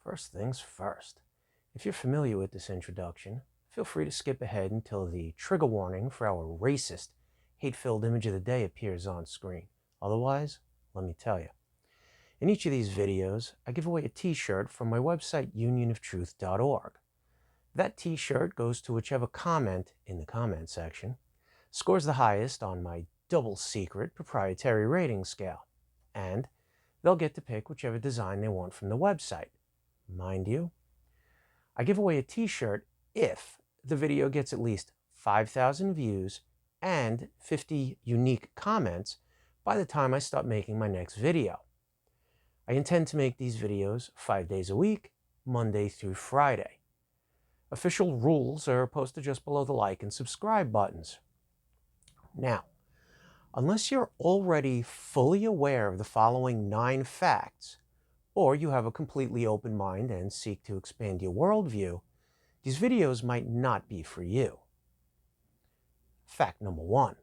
First things first. If you're familiar with this introduction, feel free to skip ahead until the trigger warning for our racist, hate-filled image of the day appears on screen. Otherwise, let me tell you. In each of these videos, I give away a t-shirt from my website, UnionOfTruth.org. That t-shirt goes to whichever comment in the comment section scores the highest on my double-secret proprietary rating scale, and they'll get to pick whichever design they want from the website. Mind you, I give away a t-shirt if the video gets at least 5,000 views and 50 unique comments by the time I start making my next video. I intend to make these videos 5 days a week, Monday through Friday. Official rules are posted just below the like and subscribe buttons. Now, unless you're already fully aware of the following 9 facts, or you have a completely open mind and seek to expand your worldview, these videos might not be for you. Fact number 1.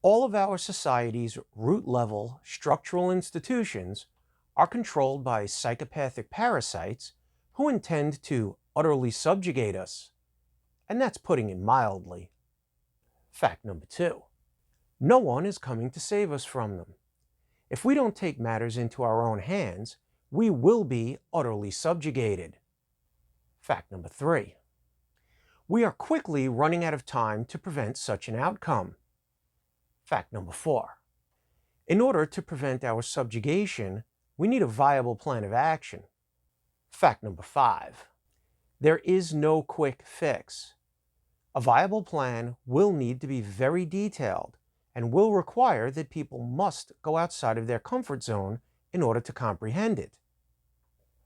All of our society's root-level structural institutions are controlled by psychopathic parasites who intend to utterly subjugate us. And that's putting it mildly. Fact number 2. No one is coming to save us from them. If we don't take matters into our own hands, we will be utterly subjugated. Fact number 3. We are quickly running out of time to prevent such an outcome. Fact number 4. In order to prevent our subjugation, we need a viable plan of action. Fact number 5. There is no quick fix. A viable plan will need to be very detailed and will require that people must go outside of their comfort zone in order to comprehend it.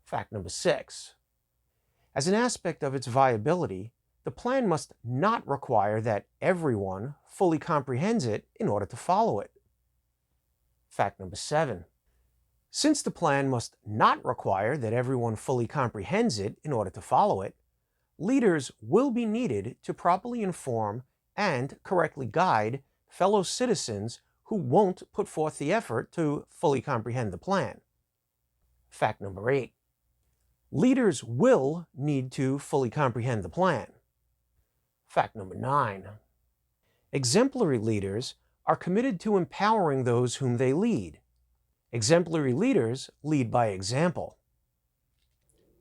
Fact number 6. As an aspect of its viability, the plan must not require that everyone fully comprehends it in order to follow it. Fact number 7. Since the plan must not require that everyone fully comprehends it in order to follow it, leaders will be needed to properly inform and correctly guide fellow citizens who won't put forth the effort to fully comprehend the plan. Fact number 8. Leaders will need to fully comprehend the plan. Fact number 9. Exemplary leaders are committed to empowering those whom they lead. Exemplary leaders lead by example.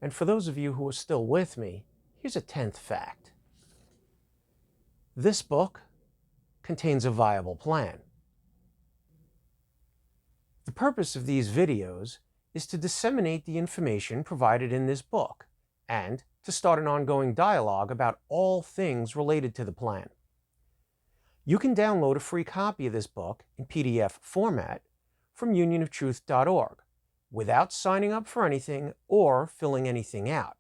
And for those of you who are still with me, here's a 10th fact. This book contains a viable plan. The purpose of these videos is to disseminate the information provided in this book and to start an ongoing dialogue about all things related to the plan. You can download a free copy of this book in PDF format from UnionOfTruth.org without signing up for anything or filling anything out.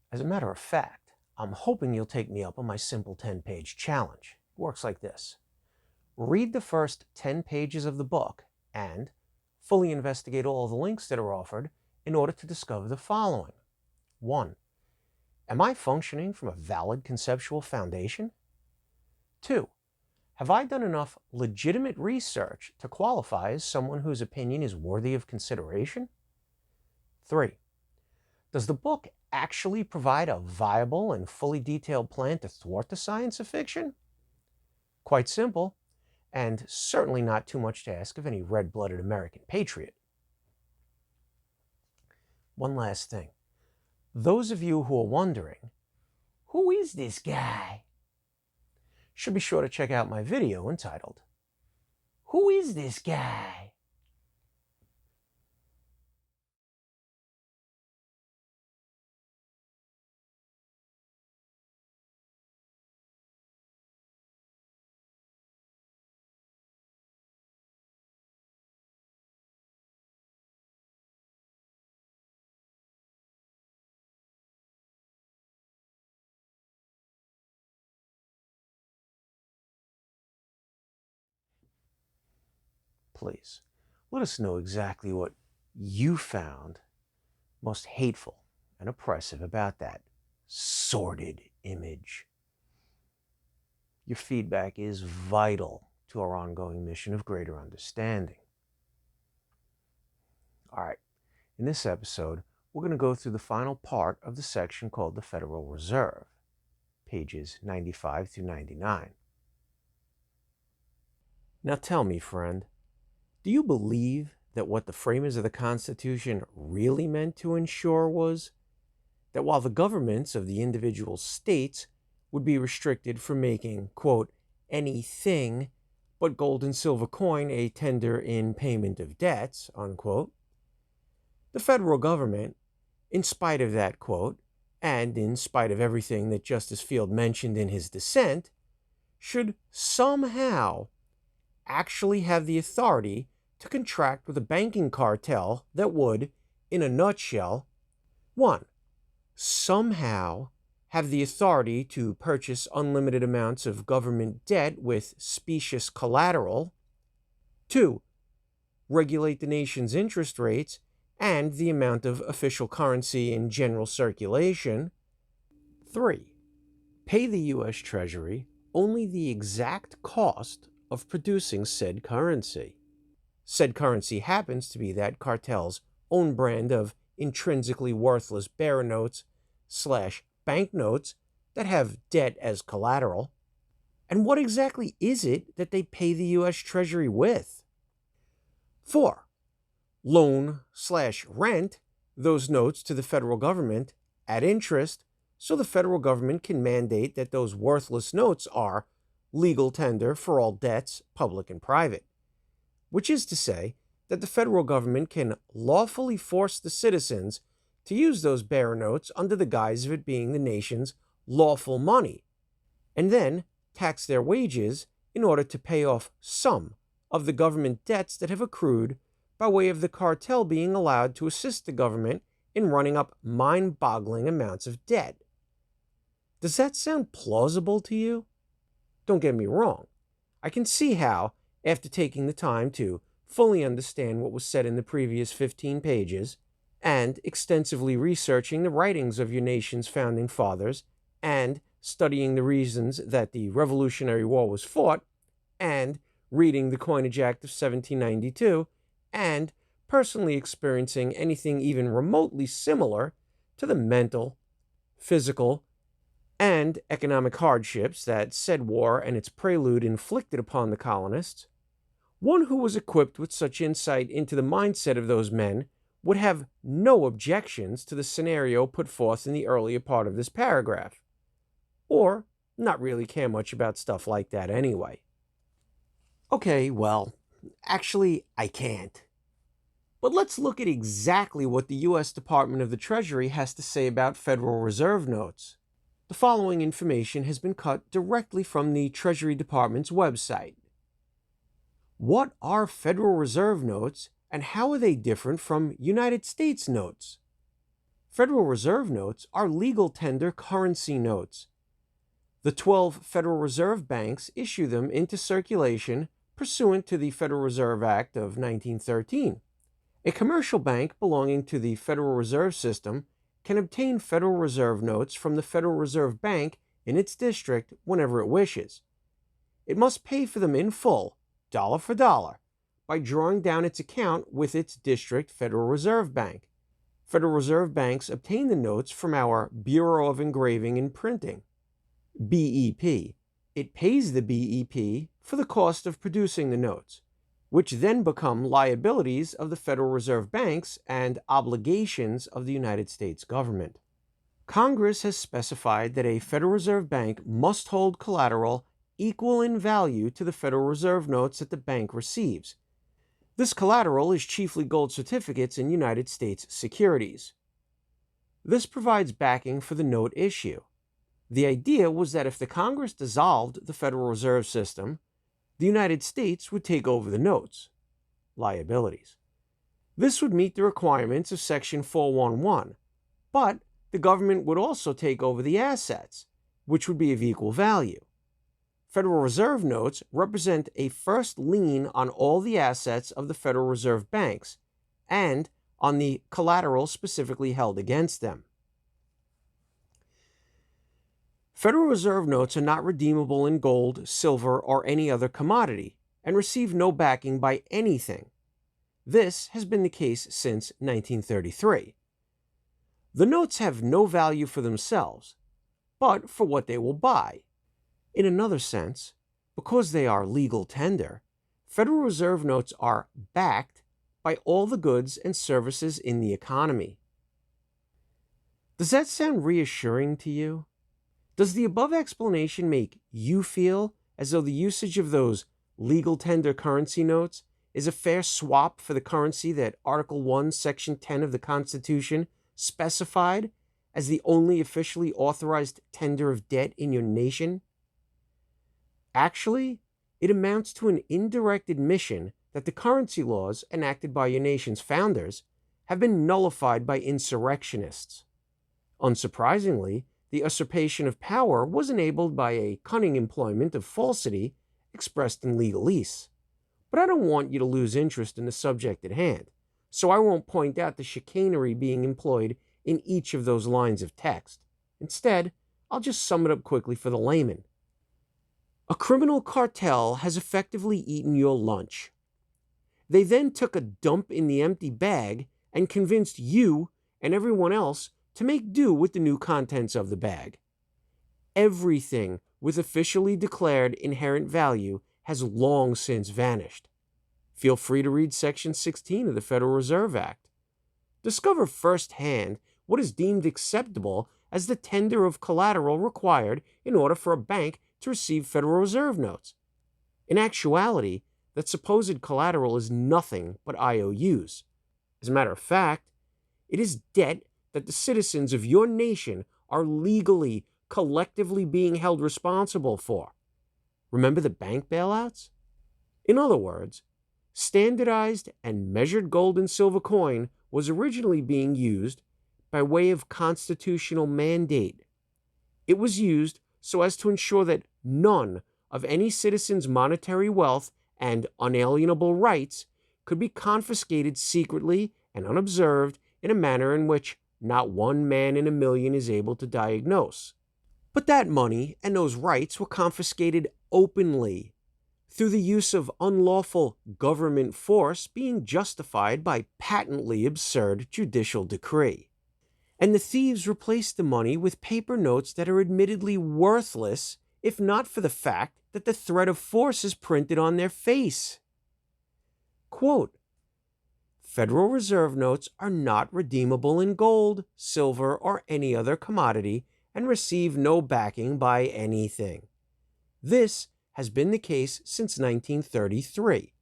As a matter of fact, I'm hoping you'll take me up on my simple 10-page challenge. It works like this. Read the first 10 pages of the book and fully investigate all the links that are offered in order to discover the following. 1. Am I functioning from a valid conceptual foundation? 2. Have I done enough legitimate research to qualify as someone whose opinion is worthy of consideration? 3. Does the book actually provide a viable and fully detailed plan to thwart the science of fiction? Quite simple, and certainly not too much to ask of any red-blooded American patriot. One last thing. Those of you who are wondering, who is this guy? Should be sure to check out my video entitled, Who is this guy? Please, let us know exactly what you found most hateful and oppressive about that sordid image. Your feedback is vital to our ongoing mission of greater understanding. All right, in this episode, we're going to go through the final part of the section called the Federal Reserve, pages 95 through 99. Now tell me, friend, do you believe that what the framers of the Constitution really meant to ensure was that while the governments of the individual states would be restricted from making, quote, anything but gold and silver coin a tender in payment of debts, unquote, the federal government, in spite of that quote, and in spite of everything that Justice Field mentioned in his dissent, should somehow actually have the authority to contract with a banking cartel that would, in a nutshell, 1. Somehow have the authority to purchase unlimited amounts of government debt with specious collateral. 2. Regulate the nation's interest rates and the amount of official currency in general circulation. 3. Pay the U.S. Treasury only the exact cost of producing said currency. Said currency happens to be that cartel's own brand of intrinsically worthless bearer notes / banknotes that have debt as collateral. And what exactly is it that they pay the U.S. Treasury with? 4. Loan / rent those notes to the federal government at interest so the federal government can mandate that those worthless notes are legal tender for all debts, public and private. Which is to say that the federal government can lawfully force the citizens to use those bearer notes under the guise of it being the nation's lawful money, and then tax their wages in order to pay off some of the government debts that have accrued by way of the cartel being allowed to assist the government in running up mind-boggling amounts of debt. Does that sound plausible to you? Don't get me wrong. I can see how, after taking the time to fully understand what was said in the previous 15 pages, and extensively researching the writings of your nation's founding fathers, and studying the reasons that the Revolutionary War was fought, and reading the Coinage Act of 1792, and personally experiencing anything even remotely similar to the mental, physical, and economic hardships that said war and its prelude inflicted upon the colonists, one who was equipped with such insight into the mindset of those men would have no objections to the scenario put forth in the earlier part of this paragraph, or not really care much about stuff like that anyway. Okay, well, actually, I can't. But let's look at exactly what the U.S. Department of the Treasury has to say about Federal Reserve notes. The following information has been cut directly from the Treasury Department's website. What are Federal Reserve notes, and how are they different from United States notes? Federal Reserve notes are legal tender currency notes. The 12 Federal Reserve banks issue them into circulation pursuant to the Federal Reserve Act of 1913. A commercial bank belonging to the Federal Reserve System can obtain Federal Reserve notes from the Federal Reserve Bank in its district whenever it wishes. It must pay for them in full, dollar for dollar, by drawing down its account with its district Federal Reserve Bank. Federal Reserve banks obtain the notes from our Bureau of Engraving and Printing, BEP. It pays the BEP for the cost of producing the notes, which then become liabilities of the Federal Reserve banks and obligations of the United States government. Congress has specified that a Federal Reserve Bank must hold collateral equal in value to the Federal Reserve notes that the bank receives. This collateral is chiefly gold certificates in United States securities. This provides backing for the note issue. The idea was that if the Congress dissolved the Federal Reserve System, the United States would take over the notes, liabilities. This would meet the requirements of Section 411, but the government would also take over the assets, which would be of equal value. Federal Reserve notes represent a first lien on all the assets of the Federal Reserve banks and on the collateral specifically held against them. Federal Reserve notes are not redeemable in gold, silver, or any other commodity, and receive no backing by anything. This has been the case since 1933. The notes have no value for themselves, but for what they will buy. In another sense, because they are legal tender, Federal Reserve notes are backed by all the goods and services in the economy. Does that sound reassuring to you? Does the above explanation make you feel as though the usage of those legal tender currency notes is a fair swap for the currency that Article 1, Section 10 of the Constitution specified as the only officially authorized tender of debt in your nation? Actually, it amounts to an indirect admission that the currency laws enacted by your nation's founders have been nullified by insurrectionists. Unsurprisingly, the usurpation of power was enabled by a cunning employment of falsity expressed in legalese. But I don't want you to lose interest in the subject at hand, so I won't point out the chicanery being employed in each of those lines of text. Instead, I'll just sum it up quickly for the layman. A criminal cartel has effectively eaten your lunch. They then took a dump in the empty bag and convinced you and everyone else to make do with the new contents of the bag. Everything with officially declared inherent value has long since vanished. Feel free to read Section 16 of the Federal Reserve Act. Discover firsthand what is deemed acceptable as the tender of collateral required in order for a bank to receive Federal Reserve notes. In actuality, that supposed collateral is nothing but IOUs. As a matter of fact, it is debt that the citizens of your nation are legally, collectively being held responsible for. Remember the bank bailouts? In other words, standardized and measured gold and silver coin was originally being used by way of constitutional mandate. It was used so as to ensure that none of any citizen's monetary wealth and unalienable rights could be confiscated secretly and unobserved in a manner in which not one man in a million is able to diagnose. But that money and those rights were confiscated openly, through the use of unlawful government force being justified by patently absurd judicial decree. And the thieves replaced the money with paper notes that are admittedly worthless, if not for the fact that the threat of force is printed on their face. Quote, Federal Reserve notes are not redeemable in gold, silver, or any other commodity and receive no backing by anything. This has been the case since 1933.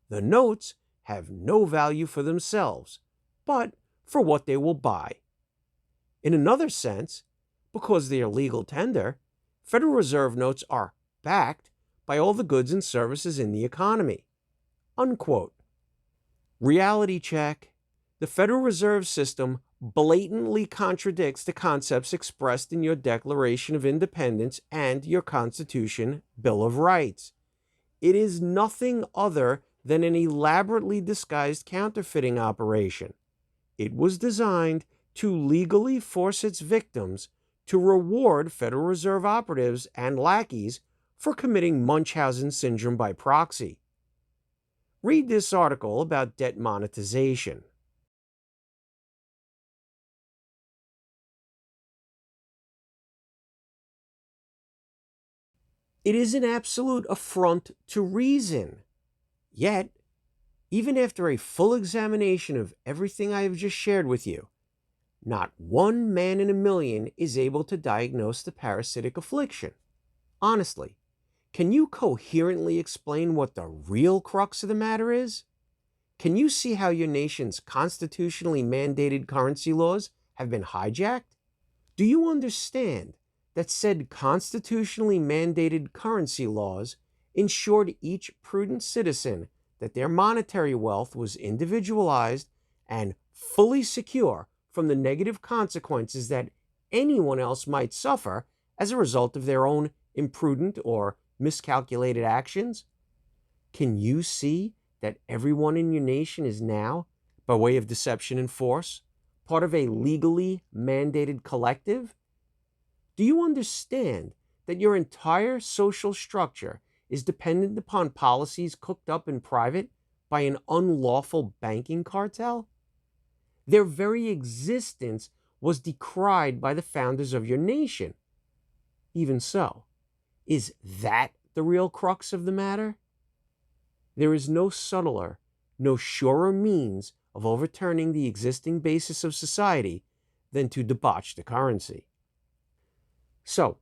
The notes have no value for themselves, but for what they will buy. In another sense, because they are legal tender, Federal Reserve notes are backed by all the goods and services in the economy. Unquote. Reality check. The Federal Reserve System blatantly contradicts the concepts expressed in your Declaration of Independence and your Constitution Bill of Rights. It is nothing other than an elaborately disguised counterfeiting operation. It was designed to legally force its victims to reward Federal Reserve operatives and lackeys for committing Munchausen syndrome by proxy. Read this article about debt monetization. It is an absolute affront to reason. Yet, even after a full examination of everything I have just shared with you, not one man in a million is able to diagnose the parasitic affliction. Honestly, can you coherently explain what the real crux of the matter is? Can you see how your nation's constitutionally mandated currency laws have been hijacked? Do you understand that said constitutionally mandated currency laws ensured each prudent citizen that their monetary wealth was individualized and fully secure from the negative consequences that anyone else might suffer as a result of their own imprudent or miscalculated actions? Can you see that everyone in your nation is now, by way of deception and force, part of a legally mandated collective? Do you understand that your entire social structure is dependent upon policies cooked up in private by an unlawful banking cartel? Their very existence was decried by the founders of your nation. Even so, is that the real crux of the matter? There is no subtler, no surer means of overturning the existing basis of society than to debauch the currency. So,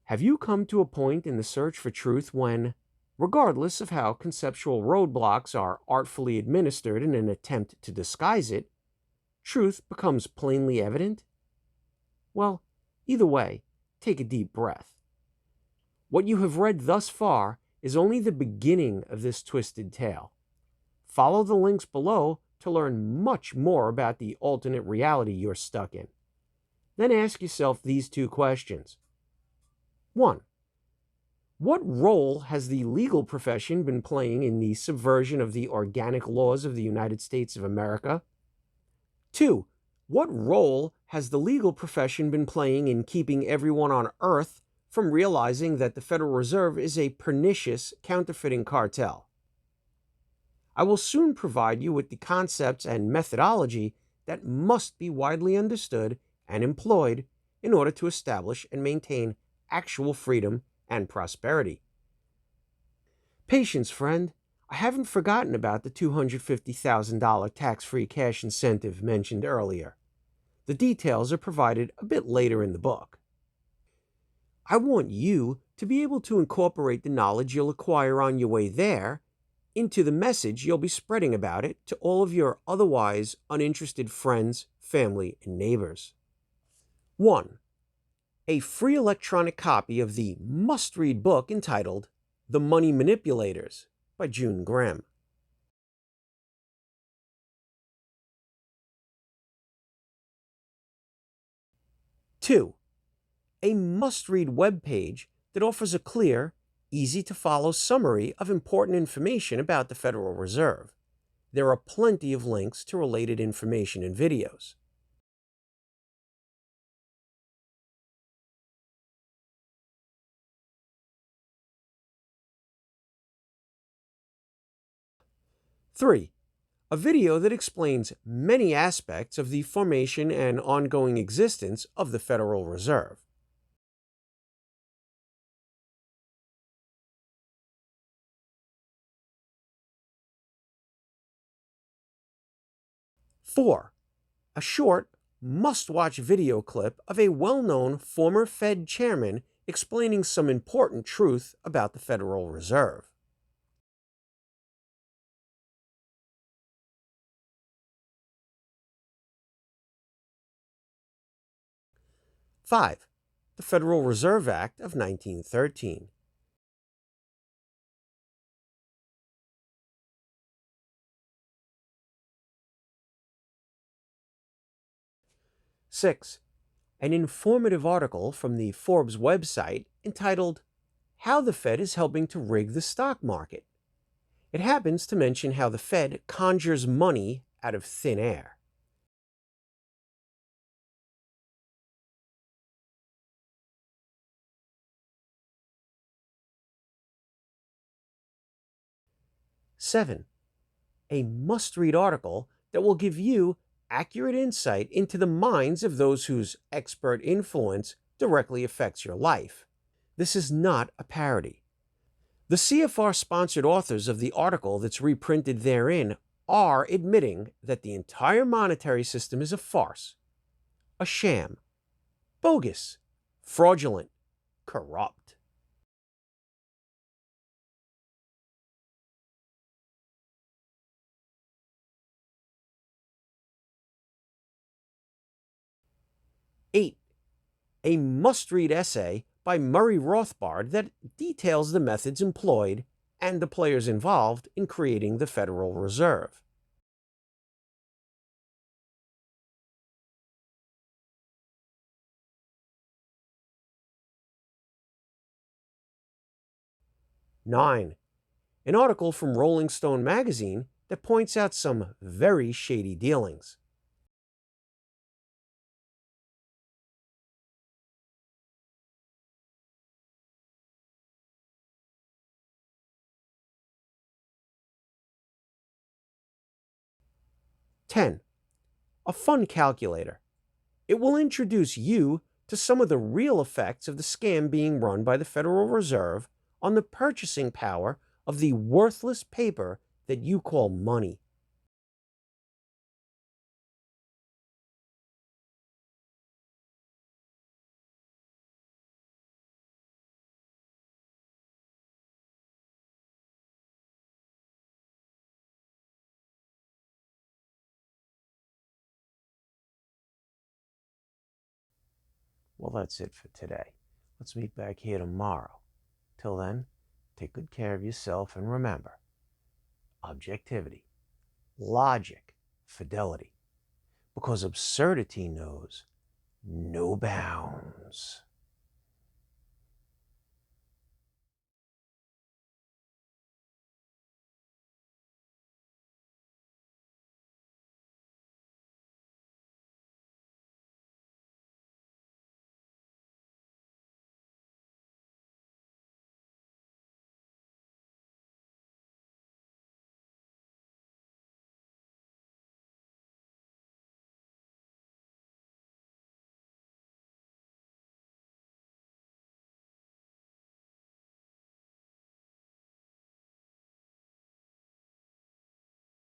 have you come to a point in the search for truth when, regardless of how conceptual roadblocks are artfully administered in an attempt to disguise it, truth becomes plainly evident? Well, either way, take a deep breath. What you have read thus far is only the beginning of this twisted tale. Follow the links below to learn much more about the alternate reality you're stuck in. Then ask yourself these two questions. 1. What role has the legal profession been playing in the subversion of the organic laws of the United States of America? 2. What role has the legal profession been playing in keeping everyone on Earth from realizing that the Federal Reserve is a pernicious counterfeiting cartel? I will soon provide you with the concepts and methodology that must be widely understood and employed in order to establish and maintain actual freedom and prosperity. Patience, friend. I haven't forgotten about the $250,000 tax-free cash incentive mentioned earlier. The details are provided a bit later in the book. I want you to be able to incorporate the knowledge you'll acquire on your way there into the message you'll be spreading about it to all of your otherwise uninterested friends, family, and neighbors. 1. A free electronic copy of the must-read book entitled The Money Manipulators by June Graham. 2. A must-read webpage that offers a clear, easy-to-follow summary of important information about the Federal Reserve. There are plenty of links to related information and videos. 3. A video that explains many aspects of the formation and ongoing existence of the Federal Reserve. 4. A short, must-watch video clip of a well-known former Fed chairman explaining some important truth about the Federal Reserve. 5. The Federal Reserve Act of 1913. 6. An informative article from the Forbes website entitled How the Fed is Helping to Rig the Stock Market. It happens to mention how the Fed conjures money out of thin air. 7. A must-read article that will give you accurate insight into the minds of those whose expert influence directly affects your life. This is not a parody. The CFR-sponsored authors of the article that's reprinted therein are admitting that the entire monetary system is a farce, a sham, bogus, fraudulent, corrupt. 8. A must-read essay by Murray Rothbard that details the methods employed and the players involved in creating the Federal Reserve. 9. An article from Rolling Stone magazine that points out some very shady dealings. 10. A fun calculator. It will introduce you to some of the real effects of the scam being run by the Federal Reserve on the purchasing power of the worthless paper that you call money. Well, that's it for today. Let's meet back here tomorrow. Till then, take good care of yourself and remember, objectivity, logic, fidelity, because absurdity knows no bounds.